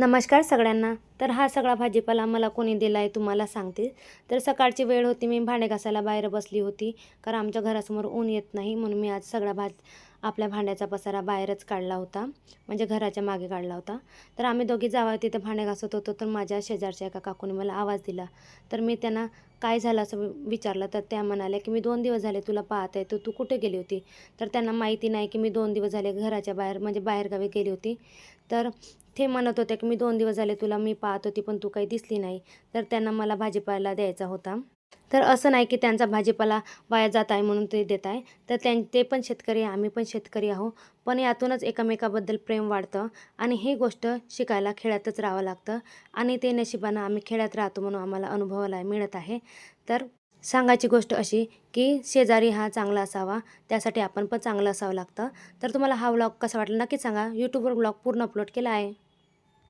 नमस्कार सगळ्यांना. तर हा सगळा भाजीपाला मला कोणी दिला आहे तुम्हाला सांगते. तर सकाळची वेळ होती, मी भांडे घासायला बाहेर बसली होती. कारण आमच्या घरासमोर ऊन येत नाही म्हणून मी आज सगळा आपल्या भांड्याचा पसारा बाहेरच काढला होता, म्हणजे घराच्या मागे काढला होता. तर आम्ही दोघी जावा तिथे भांडे घासत होतो, तर माझ्या शेजारच्या एका काकूने मला आवाज दिला. तर मी त्यांना काय झालं असं विचारलं, तर त्या म्हणाल्या की मी 2 दिवस झाले तुला पाहत आहे, तर तू कुठे गेली होती? तर त्यांना माहिती नाही की मी 2 दिवस झाले घराच्या बाहेर म्हणजे बाहेरगावी गेली होती. तर ते म्हणत होते की मी 2 दिवस झाले तुला मी पाहत होती पण तू काही दिसली नाही. तर त्यांना मला भाजीपाला द्यायचा होता. तर असं नाही की त्यांचा भाजीपाला वाया जात आहे म्हणून ते देत आहे. तर ते पण शेतकरी आहे, आम्ही पण शेतकरी आहोत. पण यातूनच एकमेकाबद्दल प्रेम वाढतं आणि ही गोष्ट शिकायला खेड्यातच राहावं लागतं आणि ते नशिबानं आम्ही खेड्यात राहतो म्हणून आम्हाला अनुभवायला मिळत आहे. तर सांगायची गोष्ट अशी की शेजारी हा चांगला असावा, त्यासाठी आपण पण चांगलं असावं लागतं. तर तुम्हाला हा व्लॉग कसा वाटला नक्कीच सांगा. यूट्यूबवर व्लॉग पूर्ण अपलोड केला आहे.